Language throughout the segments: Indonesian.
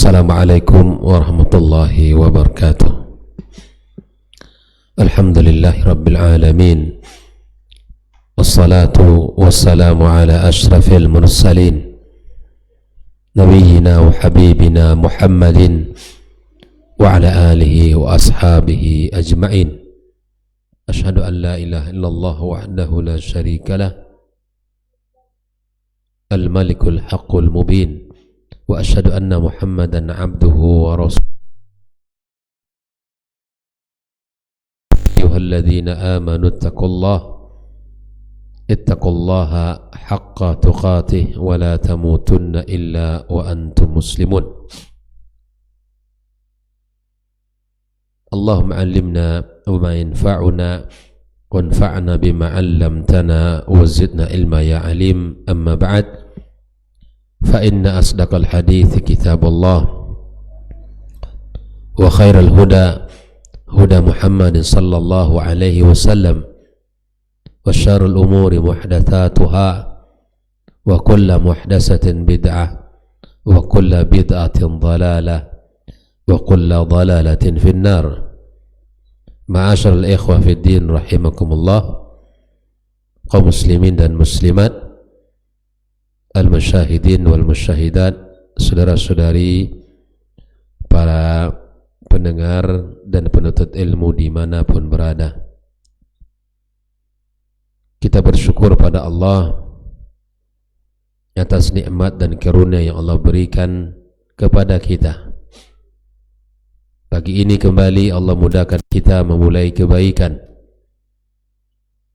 Assalamualaikum warahmatullahi wabarakatuh. Alhamdulillahi rabbil alamin. Wassalatu wassalamu ala ashrafil mursalin nabiyyina wa habibina Muhammadin wa ala alihi wa ashabihi ajma'in. Ashhadu an la ilaha illallah wahdahu la syarika lah, al-malikul haqqul mubin, wa asyhadu anna Muhammadan abduhu wa rasuluh. Ayyuhalladzina amanu ittaqullaha haqqa tuqatih wa la tamutunna illa wa antum muslimun. Allahumma 'allimna ma yanfa'una wanfa'na bima 'allamtana wa zidna ilma ya 'alim. Amma ba'd. فإن أصدق الحديث كتاب الله وخير الهدى هدى محمد صلى الله عليه وسلم وشر الأمور محدثاتها وكل محدثة بدعة وكل بدعة ضلالة وكل ضلالة في النار. معاشر الإخوة في الدين رحمكم الله, kaum muslimin dan muslimat, al-musyahidin wal musyahidat, saudara-saudari, para pendengar dan penuntut ilmu dimanapun berada. Kita bersyukur pada Allah atas nikmat dan karunia yang Allah berikan kepada kita. Pagi ini kembali Allah mudahkan kita memulai kebaikan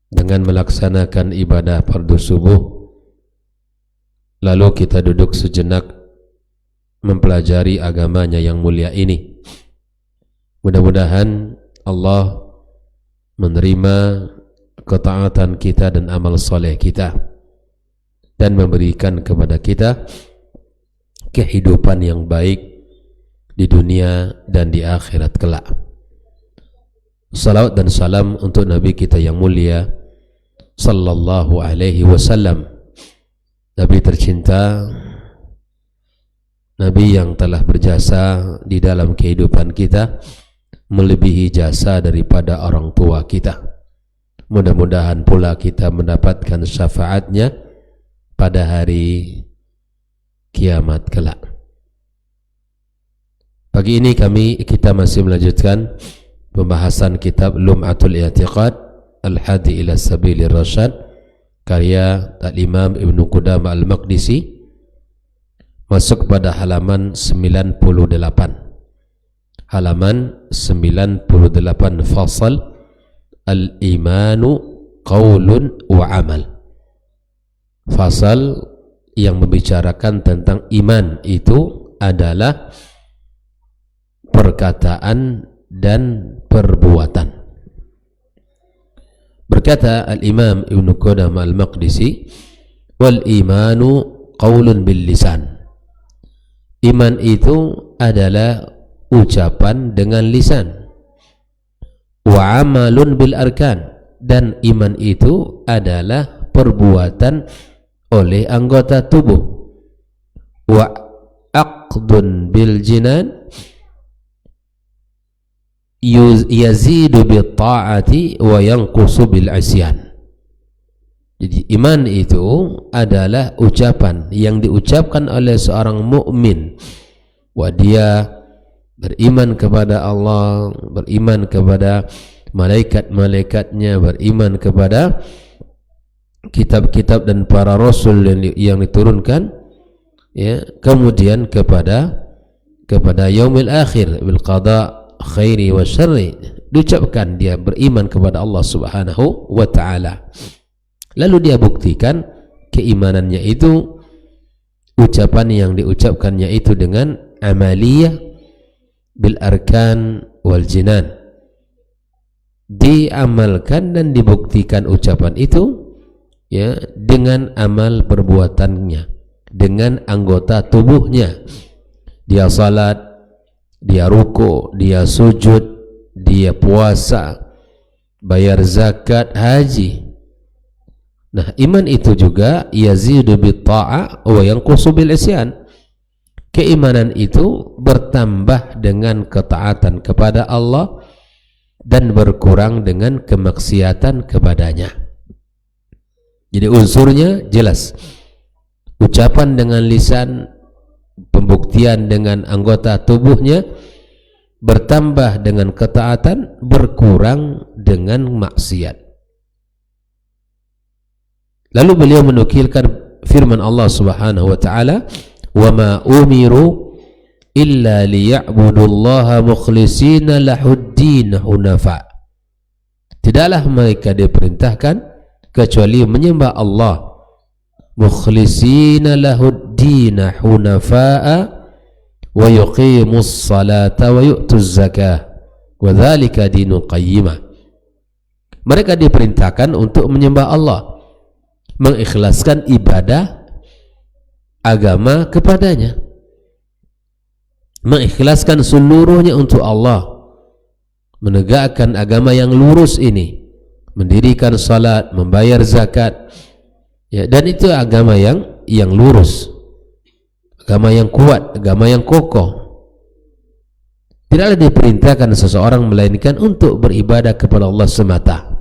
dengan melaksanakan ibadah fardu subuh. Lalu kita duduk sejenak mempelajari agamanya yang mulia ini. Mudah-mudahan Allah menerima ketaatan kita dan amal soleh kita, dan memberikan kepada kita kehidupan yang baik di dunia dan di akhirat kelak. Salawat dan salam untuk Nabi kita yang mulia sallallahu alaihi wasallam, Nabi tercinta, Nabi yang telah berjasa di dalam kehidupan kita melebihi jasa daripada orang tua kita. Mudah-mudahan pula kita mendapatkan syafaatnya pada hari kiamat kelak. Pagi ini kita masih melanjutkan pembahasan kitab Lum'atul I'tiqad Al-Hadi ila Sabilir Rasyad, karya Al-Imam Ibn Qudamah Al-Maqdisi, masuk pada halaman 98. Halaman 98, fasal Al-Imanu Qaulun wa Amal. Fasal yang membicarakan tentang iman itu adalah perkataan dan perbuatan. Berkata Al-Imam Ibn Qudamah Al-Maqdisi, wal imanu qaulun bil lisan. Iman itu adalah ucapan dengan lisan. Wa amalun bil arkan, dan iman itu adalah perbuatan oleh anggota tubuh. Wa aqdun bil jinan, yazidu bil ta'ati wa yanqusu bil asyan. Jadi iman itu adalah ucapan yang diucapkan oleh seorang mukmin, bahwa dia beriman kepada Allah, beriman kepada malaikat-malaikatnya, beriman kepada kitab-kitab dan para rasul yang diturunkan, ya, kemudian kepada yaumil akhir, bil qada khairi wa syarri, diucapkan dia beriman kepada Allah Subhanahu wa ta'ala. Lalu dia buktikan keimanannya itu, ucapan yang diucapkannya itu dengan amaliyah bil arkan wal jinan, diamalkan dan dibuktikan ucapan itu, ya, dengan amal perbuatannya, dengan anggota tubuhnya. Dia salat, dia ruku, dia sujud, dia puasa, bayar zakat, haji. Nah, iman itu juga yazidu bit ta'ah wa yanqusu bil isyan. keimanan itu bertambah dengan ketaatan kepada Allah dan berkurang dengan kemaksiatan kepadanya. Jadi unsurnya jelas. Ucapan dengan lisan, pembuktian dengan anggota tubuhnya, bertambah dengan ketaatan, berkurang dengan maksiat. Lalu beliau menukilkan firman Allah Subhanahu wa taala, "Wa ma umiru illa liya'budullaha mukhlishina lahuddin hunafa." Tidaklah mereka diperintahkan kecuali menyembah Allah mukhlishina lahuddin hunafa'a wa yuqimus salata wa yu'tuz zakah wa dzalika dinul qayyimah. Mereka diperintahkan untuk menyembah Allah, mengikhlaskan ibadah agama kepadanya, mengikhlaskan seluruhnya untuk Allah, menegakkan agama yang lurus ini, mendirikan salat, membayar zakat, ya, dan itu agama yang lurus, agama yang kuat, agama yang kokoh. Tidaklah diperintahkan seseorang melainkan untuk beribadah kepada Allah semata.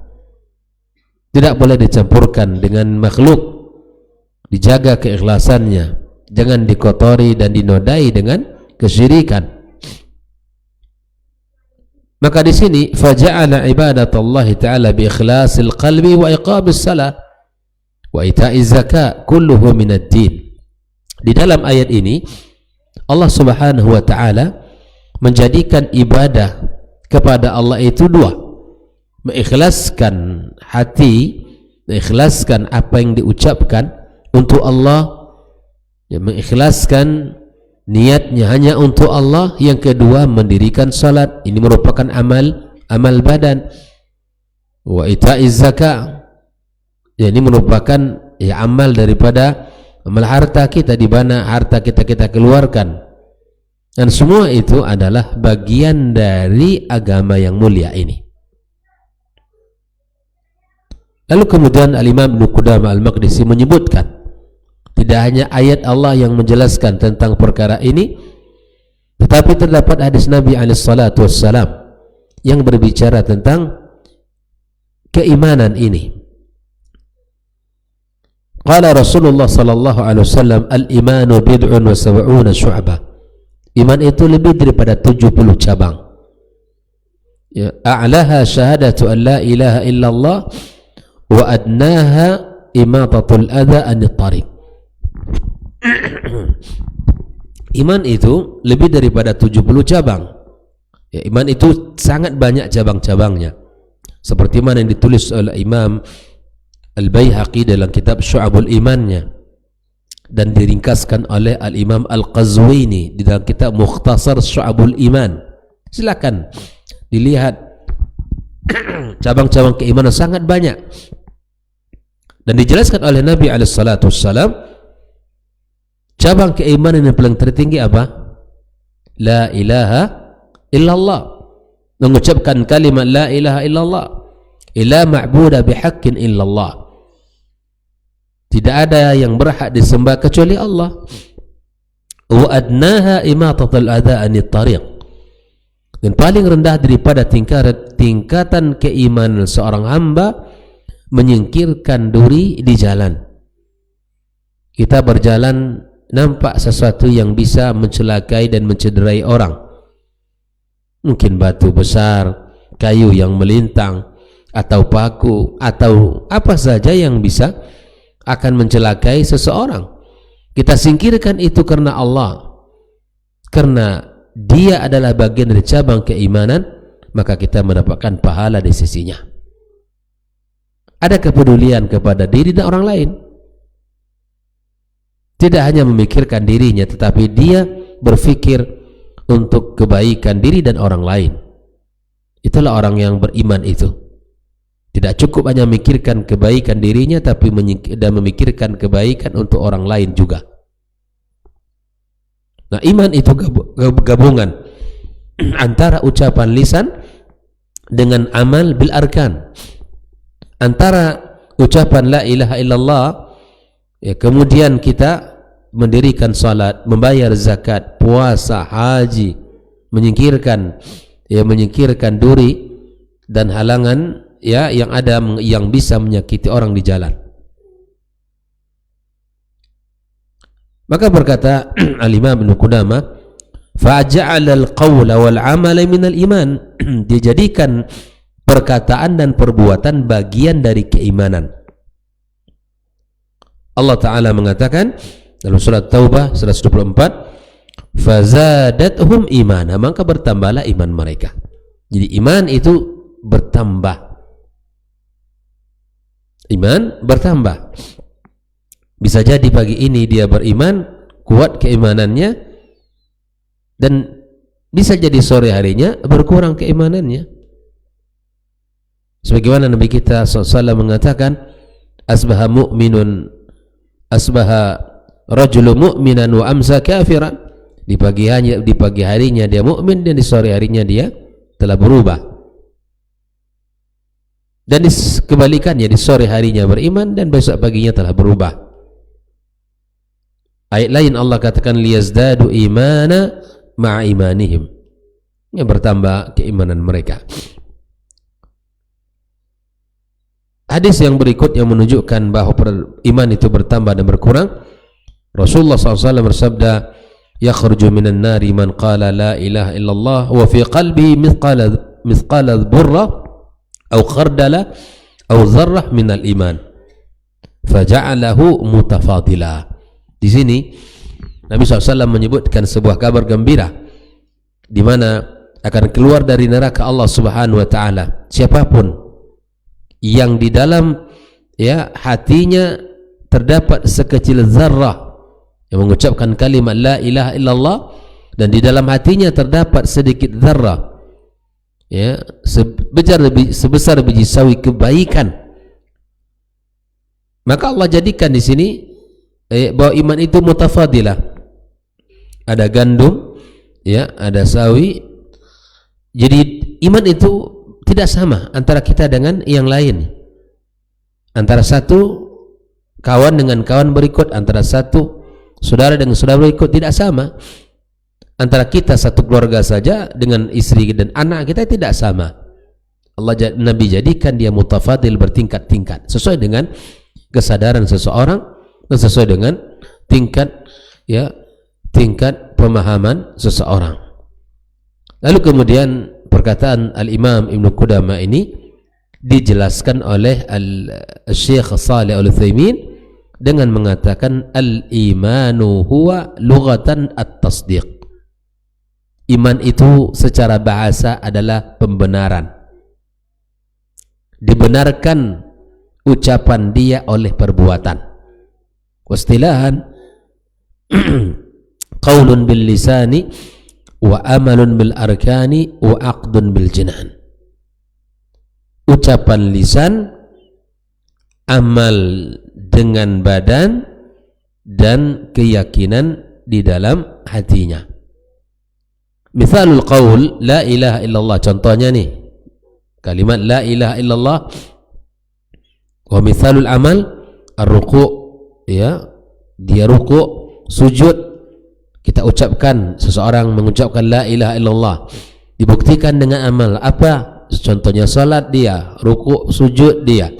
Tidak boleh dicampurkan dengan makhluk, dijaga keikhlasannya, jangan dikotori dan dinodai dengan kesyirikan. Maka di sini faja'ala ibadatallahi ta'ala bi ikhlasil qalbi wa iqamis salah wa ita'iz zakat kulluhu minad din. Di dalam ayat ini Allah Subhanahu wa taala menjadikan ibadah kepada Allah itu dua: mengikhlaskan hati, mengikhlaskan apa yang diucapkan untuk Allah, ya, mengikhlaskan niatnya hanya untuk Allah. Yang kedua, mendirikan salat, ini merupakan amal badan. Wa ita'iz zakat, ya, ini merupakan amal daripada amal harta kita, di mana harta kita keluarkan. Dan semua itu adalah bagian dari agama yang mulia ini. Lalu kemudian Al-Imam Ibnu Qudamah Al-Maqdisi menyebutkan, tidak hanya ayat Allah yang menjelaskan tentang perkara ini, tetapi terdapat hadis Nabi SAW yang berbicara tentang keimanan ini. Qala Rasulullah sallallahu alaihi wasallam, al-imanu bid'un wa sab'una syu'bah. Iman itu lebih daripada 70 cabang. Ya, a'laha syahadatu an la ilaha illallah wa adnaha imatatul adha anit tariq. Iman itu lebih daripada 70 cabang. Ya, iman itu sangat banyak cabang-cabangnya. Seperti mana yang ditulis oleh Imam Al-Baihaqi dalam kitab Syu'abul Imannya, dan diringkaskan oleh Al-Imam Al-Qazwini di dalam kitab Mukhtasar Syu'abul Iman. Silakan dilihat cabang-cabang keimanan sangat banyak. Dan dijelaskan oleh Nabi SAW, cabang keimanan yang paling tertinggi apa? La ilaha illallah. Mengucapkan kalimat la ilaha illallah, ila ma'buda bihaqqin illallah. Tidak ada yang berhak disembah kecuali Allah. Wa adnaha imatatul adha anit tariq. Dan paling rendah daripada tingkatan keimanan seorang hamba, menyingkirkan duri di jalan. Kita berjalan, nampak sesuatu yang bisa mencelakai dan mencederai orang, mungkin batu besar, kayu yang melintang, atau paku, atau apa saja yang bisa akan mencelakai seseorang. Kita singkirkan itu karena Allah, karena dia adalah bagian dari cabang keimanan, maka kita mendapatkan pahala di sisinya. Ada kepedulian kepada diri dan orang lain. Tidak hanya memikirkan dirinya, tetapi dia berfikir untuk kebaikan diri dan orang lain. Itulah orang yang beriman itu. Tidak cukup hanya memikirkan kebaikan dirinya, tapi dan memikirkan kebaikan untuk orang lain juga. Nah, iman itu gabungan antara ucapan lisan dengan amal bil arkan. Antara ucapan la ilaha illallah, ya, kemudian kita mendirikan salat, membayar zakat, puasa, haji, menyingkirkan duri dan halangan ya yang ada yang bisa menyakiti orang di jalan. Maka berkata Al-Imam Ibnu Qudamah, fa'ja'ala al-qawla wal 'amala min al-iman. Dijadikan perkataan dan perbuatan bagian dari keimanan. Allah Ta'ala mengatakan dalam surat Taubah 124, fazadathum imana, maka bertambahlah iman mereka. Jadi iman itu bertambah. Iman bertambah. Bisa jadi pagi ini dia beriman, kuat keimanannya, dan bisa jadi sore harinya berkurang keimanannya. Sebagaimana Nabi kita SAW mengatakan, asbaha rajulu mu'minan wa amsa kafiran. Di pagi harinya dia mukmin dan di sore harinya dia telah berubah. Dan kebalikannya, di sore harinya beriman dan besok paginya telah berubah. Ayat lain Allah katakan liyazdadu imana ma'a imanihim, yang bertambah keimanan mereka. Hadis yang berikut yang menunjukkan bahwa iman itu bertambah dan berkurang, Rasulullah SAW bersabda, yakhruju minan nari man qala la ilaha illallah wa fi qalbihi mithqala burra aw khardala aw zarrah minal iman faja'alahu mutafadila. Di sini Nabi SAW menyebutkan sebuah kabar gembira di mana akan keluar dari neraka Allah Subhanahu wa taala siapapun yang di dalam hatinya terdapat sekecil zarrah yang mengucapkan kalimat la ilaha illallah, dan di dalam hatinya terdapat sedikit zarrah sebesar biji sawi kebaikan, maka Allah jadikan di sini bahwa iman itu mutafadilah. Ada gandum, ada sawi. Jadi iman itu tidak sama antara kita dengan yang lain, antara satu kawan dengan kawan berikut, antara satu saudara dengan saudara berikut tidak sama. Antara kita satu keluarga saja dengan istri dan anak kita tidak sama. Nabi jadikan dia mutafadil, bertingkat-tingkat sesuai dengan kesadaran seseorang dan sesuai dengan tingkat pemahaman seseorang. Lalu kemudian perkataan Al-Imam Ibnu Qudamah ini dijelaskan oleh Syekh Shalih Al-Utsaimin dengan mengatakan al-imanu huwa lughatan at-tasdiq. Iman itu secara bahasa adalah pembenaran. Dibenarkan ucapan dia oleh perbuatan. Wastilahan qaulun bil lisani wa amalun bil arkani wa aqdun bil jinan. Ucapan lisan, amal dengan badan, dan keyakinan di dalam hatinya. Misalul qaul la ilaha illallah, contohnya nih kalimat la ilaha illallah. Wa misalul amal ar-ruku', dia ruku', sujud, kita ucapkan, seseorang mengucapkan la ilaha illallah, dibuktikan dengan amal apa? Contohnya salat dia, ruku', sujud dia.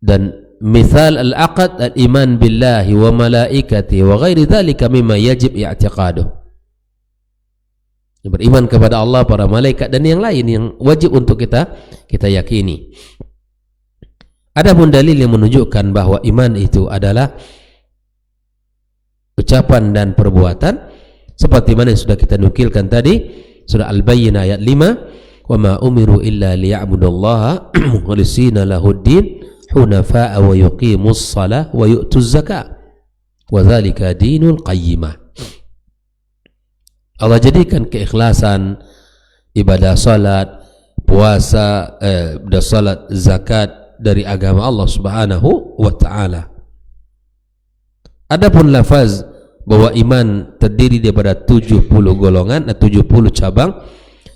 Dan misal al-aqd al-iman billahi wa malaikatihi wa ghairi dzalika mimma yajib i'tiqaduh. Beriman kepada Allah, para malaikat, dan yang lain yang wajib untuk kita yakini. Adapun dalil yang menunjukkan bahwa iman itu adalah ucapan dan perbuatan, seperti mana yang sudah kita nukilkan tadi, surah Al-Bayyinah ayat 5, wa ma umiru illa liya'budullaha mukhlisina lahuddin hunafa'a wa yuqimus shalah wa yu'tuz zakah wa dzalika dinul qayyimah. Allah jadikan keikhlasan ibadah salat, puasa, salat, zakat dari agama Allah Subhanahu wa taala. Adapun lafaz bahwa iman terdiri daripada 70 golongan dan 70 cabang,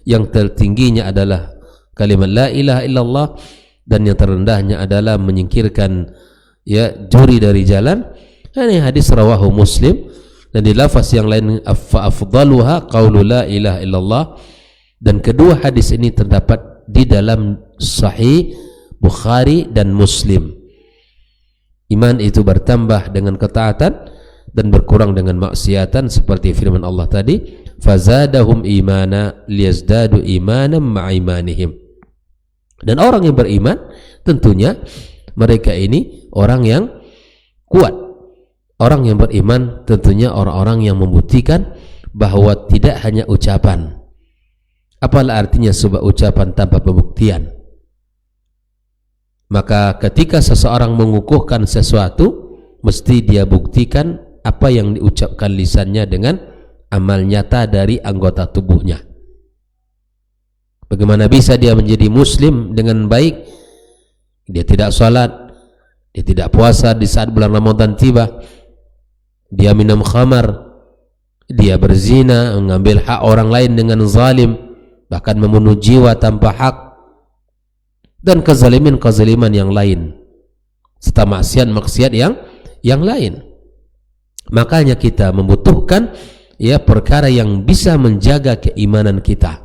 yang tertingginya adalah kalimat la ilaha illallah dan yang terendahnya adalah menyingkirkan juri dari jalan. Ini hadis rawahu Muslim, dan di lafaz yang lain fa afdaluha qaulu la ilaha illallah, dan kedua hadis ini terdapat di dalam Sahih Bukhari dan Muslim. Iman itu bertambah dengan ketaatan dan berkurang dengan maksiatan, seperti firman Allah tadi, fazadahum imana liyazdadu imanan ma'imanihim. Dan orang yang beriman tentunya mereka ini orang yang kuat. Orang yang beriman tentunya orang-orang yang membuktikan bahwa tidak hanya ucapan. Apalah artinya sebuah ucapan tanpa pembuktian? Maka ketika seseorang mengukuhkan sesuatu, mesti dia buktikan apa yang diucapkan lisannya dengan amal nyata dari anggota tubuhnya. Bagaimana bisa dia menjadi muslim dengan baik? Dia tidak salat, dia tidak puasa di saat bulan Ramadan tiba, dia minum khamar, dia berzina, mengambil hak orang lain dengan zalim, bahkan membunuh jiwa tanpa hak, dan kezaliman yang lain, serta maksiat yang lain. Makanya kita membutuhkan perkara yang bisa menjaga keimanan kita.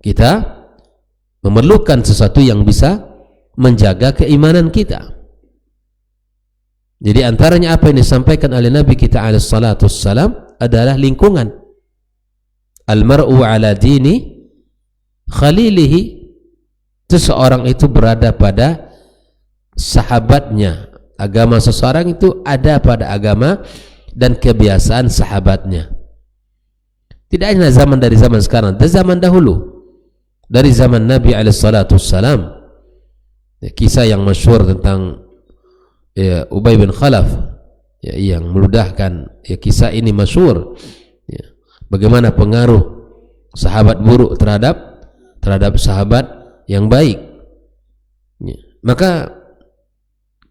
Kita memerlukan sesuatu yang bisa menjaga keimanan kita. Jadi antaranya apa yang disampaikan oleh Nabi kita alaihi salatu wassalam adalah lingkungan. Al-mar'u ala dini khalilihi. Seseorang itu berada pada sahabatnya. Agama seseorang itu ada pada agama dan kebiasaan sahabatnya. Tidak hanya dari zaman sekarang, dari zaman dahulu. Dari zaman Nabi alaihissalam, kisah yang masyhur tentang Ubay bin Khalaf, yang meludahkan, kisah ini masyhur, bagaimana pengaruh sahabat buruk terhadap sahabat yang baik. Maka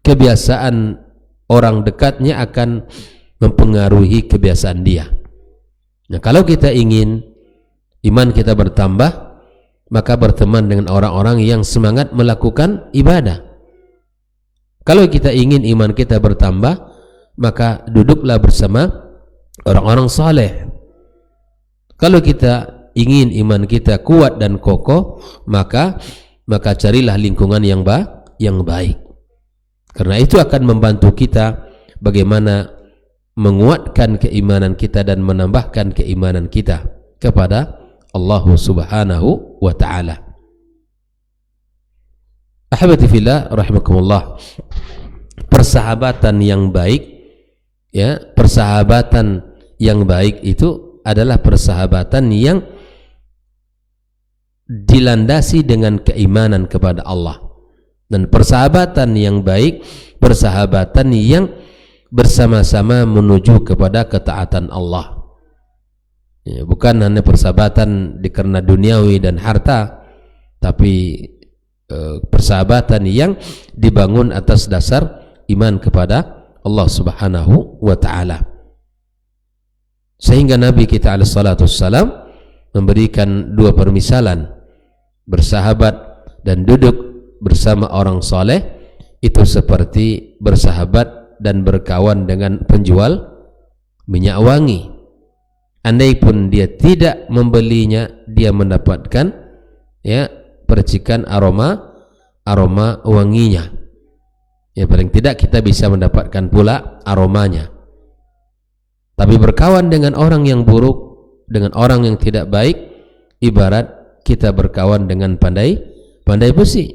kebiasaan orang dekatnya akan mempengaruhi kebiasaan dia. Nah, kalau kita ingin iman kita bertambah, maka berteman dengan orang-orang yang semangat melakukan ibadah. Kalau kita ingin iman kita bertambah, maka duduklah bersama orang-orang saleh. Kalau kita ingin iman kita kuat dan kokoh, maka carilah lingkungan yang baik. Karena itu akan membantu kita bagaimana menguatkan keimanan kita dan menambahkan keimanan kita kepada Allah subhanahu wa ta'ala. Ahibati fillah rahimakumullah, persahabatan yang baik, persahabatan yang baik itu adalah persahabatan yang dilandasi dengan keimanan kepada Allah. Dan persahabatan yang baik, persahabatan yang bersama-sama menuju kepada ketaatan Allah. Bukan hanya persahabatan karena duniawi dan harta, tapi persahabatan yang dibangun atas dasar iman kepada Allah subhanahu wa ta'ala. Sehingga Nabi kita alaihi salatu wassalam memberikan dua permisalan, bersahabat dan duduk bersama orang soleh itu seperti bersahabat dan berkawan dengan penjual minyak wangi. Andai pun dia tidak membelinya, dia mendapatkan percikan aroma wanginya. Paling tidak kita bisa mendapatkan pula aromanya. Tapi berkawan dengan orang yang buruk, dengan orang yang tidak baik, ibarat kita berkawan dengan pandai besi.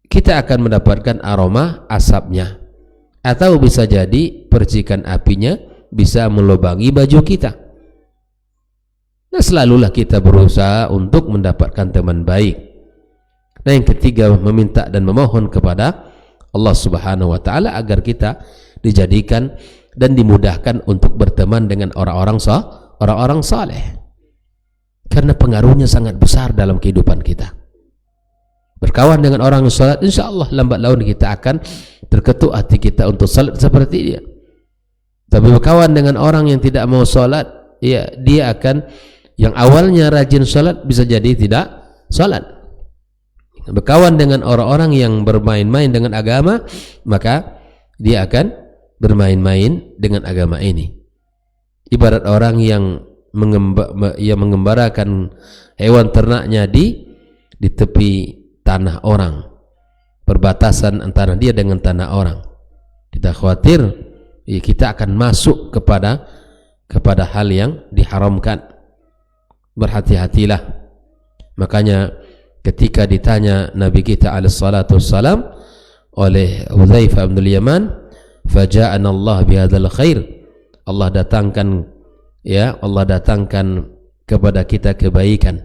Kita akan mendapatkan aroma asapnya, atau bisa jadi percikan apinya bisa melubangi baju kita. Nah, selalulah kita berusaha untuk mendapatkan teman baik. Nah, yang ketiga, meminta dan memohon kepada Allah subhanahu wa ta'ala agar kita dijadikan dan dimudahkan untuk berteman dengan orang-orang saleh, karena pengaruhnya sangat besar dalam kehidupan kita. Berkawan dengan orang yang salat, insya Allah lambat laun kita akan terketuk hati kita untuk salat seperti dia. Tapi berkawan dengan orang yang tidak mau salat, dia akan, yang awalnya rajin salat bisa jadi tidak salat. berkawan dengan orang-orang yang bermain-main dengan agama, maka dia akan bermain-main dengan agama ini. Ibarat orang yang mengembarakan hewan ternaknya di tepi tanah orang, perbatasan antara dia dengan tanah orang. Kita khawatir kita akan masuk kepada hal yang diharamkan. Berhati-hatilah. Makanya ketika ditanya Nabi kita alaihi salatu wassalam oleh Hudzaifah bin Yaman, faja'ana Allah bihadzal khair, Allah datangkan kepada kita kebaikan.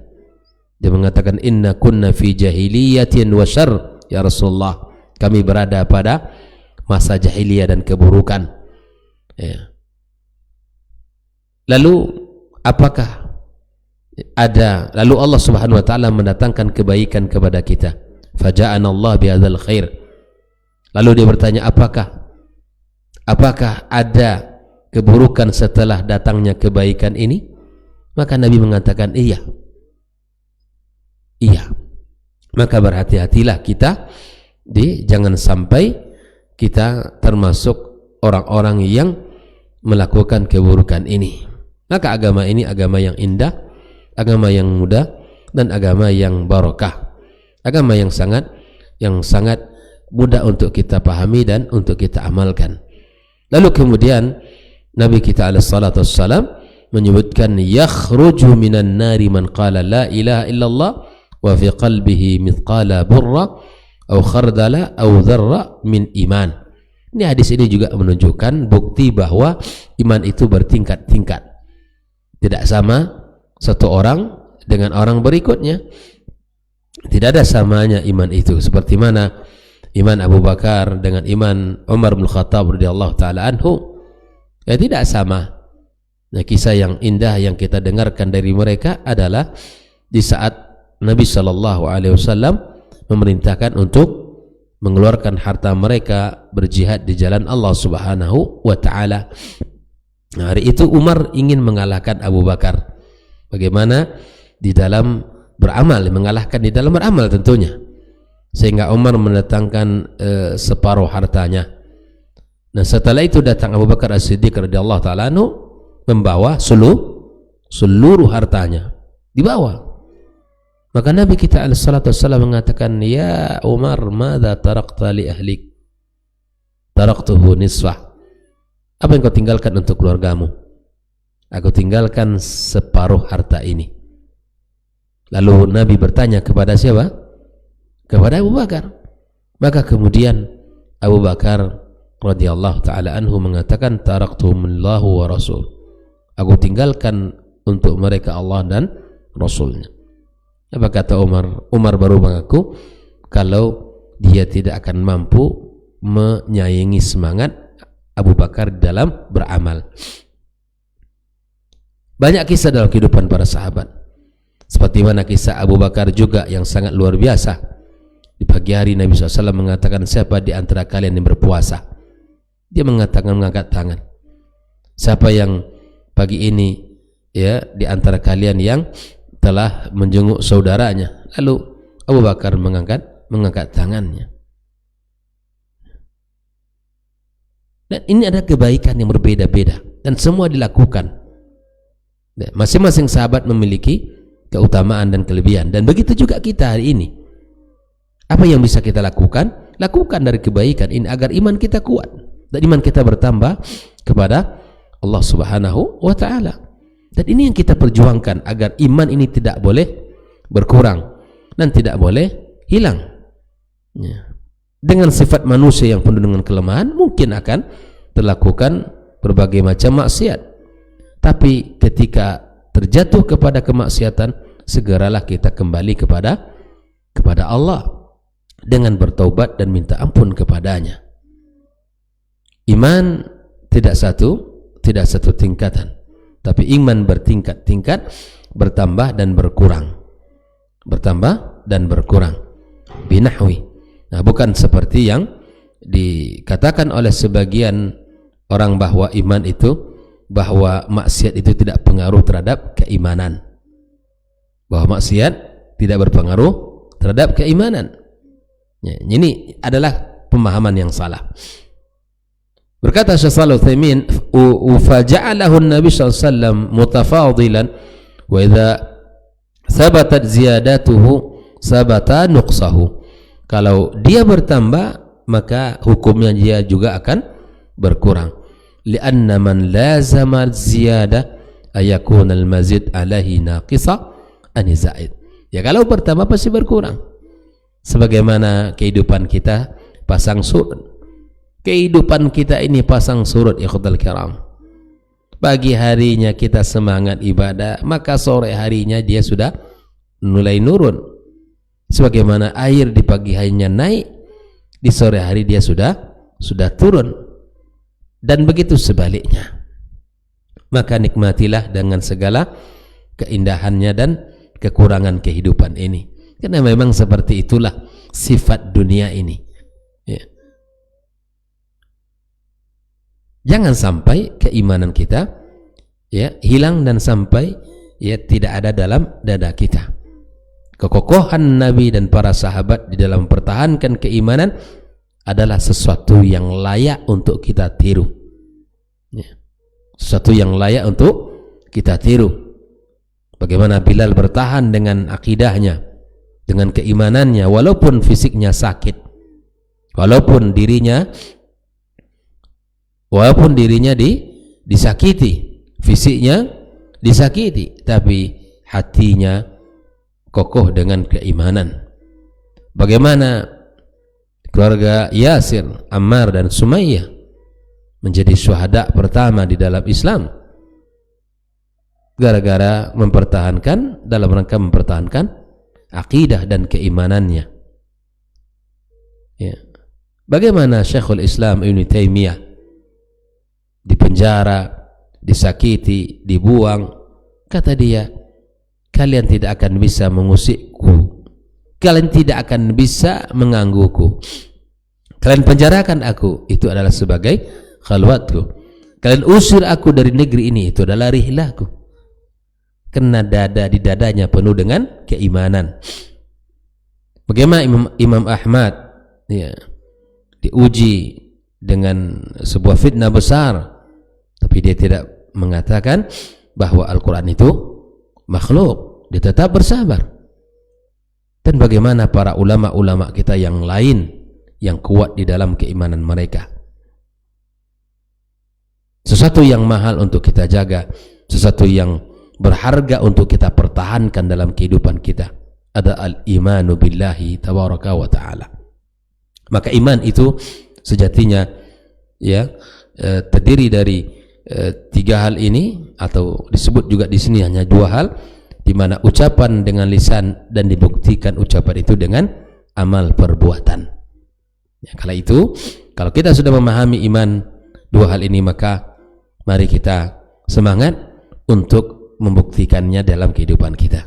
Dia mengatakan, inna kunna fi jahiliyatin wa syarr ya Rasulullah, kami berada pada masa jahiliyah dan keburukan. Ya. Lalu lalu Allah Subhanahu wa taala mendatangkan kebaikan kepada kita. Faja'ana Allah bihadzal khair. Lalu dia bertanya, apakah ada keburukan setelah datangnya kebaikan ini? Maka Nabi mengatakan iya. Maka berhati-hatilah kita jangan sampai kita termasuk orang-orang yang melakukan keburukan ini. Maka agama ini agama yang indah, agama yang mudah, dan agama yang barakah, agama yang sangat mudah untuk kita pahami dan untuk kita amalkan. Lalu kemudian Nabi kita alaihi salatu wassalam menyebutkan, yakhruju minan nari man qala la ilaha illallah wa fi qalbihi mithqala burra aw khardala aw dharra min iman. Ini hadis ini juga menunjukkan bukti bahwa iman itu bertingkat-tingkat. Tidak sama satu orang dengan orang berikutnya. Tidak ada samanya iman itu. Seperti mana iman Abu Bakar dengan iman Umar bin Khattab radhiyallahu taala anhu, ya tidak sama. Nah, kisah yang indah yang kita dengarkan dari mereka adalah di saat Nabi sallallahu alaihi wasallam memerintahkan untuk mengeluarkan harta mereka berjihad di jalan Allah Subhanahu wa taala. Nah, hari itu Umar ingin mengalahkan Abu Bakar. Bagaimana? Di dalam beramal, mengalahkan di dalam beramal tentunya. Sehingga Umar mendatangkan separuh hartanya. Nah, setelah itu datang Abu Bakar As-Siddiq radhiyallahu taala anhu membawa seluruh hartanya, dibawa. Maka Nabi kita alaihi salatu wassalam mengatakan, ya Umar, madza tarakta li ahlik? Taraktuhu nisfah. Apa yang kau tinggalkan untuk keluargamu? Aku tinggalkan separuh harta ini. Lalu Nabi bertanya kepada siapa? Kepada Abu Bakar. Maka kemudian Abu Bakar radhiyallahu taala anhu mengatakan, taraktumullahu wa rasul. Aku tinggalkan untuk mereka Allah dan Rasulnya. Apa kata Umar? Umar baru mengaku kalau dia tidak akan mampu menyayangi semangat Abu Bakar dalam beramal. Banyak kisah dalam kehidupan para sahabat. Seperti mana kisah Abu Bakar juga yang sangat luar biasa. Di pagi hari Nabi SAW mengatakan, siapa di antara kalian yang berpuasa? Dia mengatakan, mengangkat tangan. Siapa yang pagi ini ya di antara kalian yang telah menjenguk saudaranya? Lalu Abu Bakar mengangkat tangannya. Dan ini ada kebaikan yang berbeda-beda dan semua dilakukan. Masing-masing sahabat memiliki keutamaan dan kelebihan, dan begitu juga kita hari ini. Apa yang bisa kita lakukan? Lakukan dari kebaikan ini agar iman kita kuat dan iman kita bertambah kepada Allah Subhanahu wa taala. Dan ini yang kita perjuangkan agar iman ini tidak boleh berkurang dan tidak boleh hilang. Ya. Dengan sifat manusia yang penuh dengan kelemahan, mungkin akan terlakukan berbagai macam maksiat. Tapi ketika terjatuh kepada kemaksiatan, segeralah kita kembali kepada Allah dengan bertaubat dan minta ampun kepadanya. Iman tidak satu tingkatan, tapi iman bertingkat-tingkat, bertambah dan berkurang, binahwi. Nah, bukan seperti yang dikatakan oleh sebagian orang bahwa iman itu, bahwa maksiat itu tidak pengaruh terhadap keimanan, bahwa maksiat tidak berpengaruh terhadap keimanan. Ya, ini adalah pemahaman yang salah. Berkata Syekh Shalih Utsaimin, "Faja'alahu an-nabi sallallahu alaihi wasallam mutafadilan wa idza thabatat ziyadatuhu sabata nuqsahu." Kalau dia bertambah, maka hukumnya dia juga akan berkurang. Li'anna man lazama ziyadah ayakun al-mazid alaihi naqisa ani zaid. Ya, kalau bertambah pasti berkurang. Sebagaimana kehidupan kita pasang surut. Kehidupan kita ini pasang surut, ikhwatal kiram. Pagi harinya kita semangat ibadah, maka sore harinya dia sudah mulai nurun. Sebagaimana air di pagi harinya naik, di sore hari dia sudah turun. Dan begitu sebaliknya. Maka nikmatilah dengan segala keindahannya dan kekurangan kehidupan ini. Karena memang seperti itulah sifat dunia ini. Ya. Jangan sampai keimanan kita ya hilang dan sampai ya tidak ada dalam dada kita. Kekokohan Nabi dan para sahabat di dalam mempertahankan keimanan adalah sesuatu yang layak untuk kita tiru. Ya. Sesuatu yang layak untuk kita tiru. Bagaimana Bilal bertahan dengan akidahnya, dengan keimanannya, walaupun fisiknya sakit, walaupun dirinya disakiti, fisiknya disakiti, tapi hatinya kokoh dengan keimanan. Bagaimana keluarga Yasir, Ammar dan Sumayyah menjadi syuhada pertama di dalam Islam gara-gara dalam rangka mempertahankan akidah dan keimanannya. Ya. Bagaimana Syekhul Islam Ibnu Taimiyah dipenjara, disakiti, dibuang, kata dia, kalian tidak akan bisa mengusikku, kalian tidak akan bisa menggangguku, kalian penjarakan aku, itu adalah sebagai khalwatku, kalian usir aku dari negeri ini, itu adalah rihlahku. Karena di dadanya penuh dengan keimanan. Bagaimana Imam Ahmad ya, diuji dengan sebuah fitnah besar, tapi dia tidak mengatakan bahwa Al-Quran itu makhluk, dia tetap bersabar. Dan bagaimana para ulama-ulama kita yang lain yang kuat di dalam keimanan mereka. Sesuatu yang mahal untuk kita jaga, sesuatu yang berharga untuk kita pertahankan dalam kehidupan kita, ada al-imanu billahi tabaraka wa ta'ala. Maka iman itu sejatinya ya terdiri dari tiga hal ini, atau disebut juga di sini hanya dua hal, di mana ucapan dengan lisan dan dibuktikan ucapan itu dengan amal perbuatan. Ya, kalau kita sudah memahami iman dua hal ini, maka mari kita semangat untuk membuktikannya dalam kehidupan kita.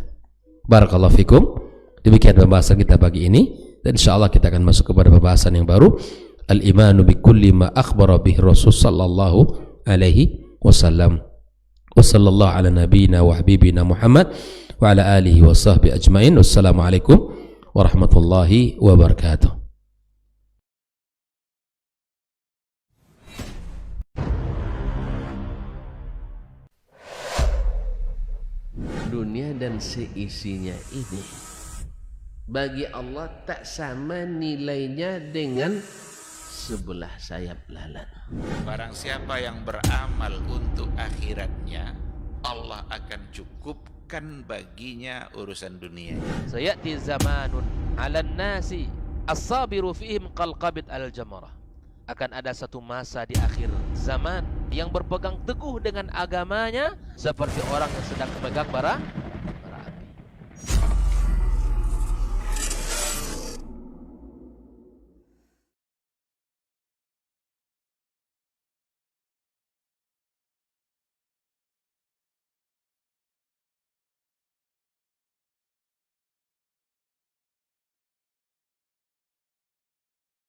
Barakallahu fikum. Demikian pembahasan kita pagi ini, dan insyaallah kita akan masuk kepada pembahasan yang baru, al-imanu bi kulli ma akhbara bihi Rasul sallallahu alaihi wasallam. Wa sallallahu ala nabiyyina wa habibina Muhammad wa ala alihi wa sahbihi ajmain. Wassalamualaikum warahmatullahi wabarakatuh. Dunia dan seisinya ini bagi Allah tak sama nilainya dengan sebelah sayap lalat. Barang siapa yang beramal untuk akhiratnya, Allah akan cukupkan baginya urusan dunia. Sayati zamanun 'alan nasi as-sabiru fihim qalqabit al-jamarah. Akan ada satu masa di akhir zaman yang berpegang teguh dengan agamanya seperti orang yang sedang memegang bara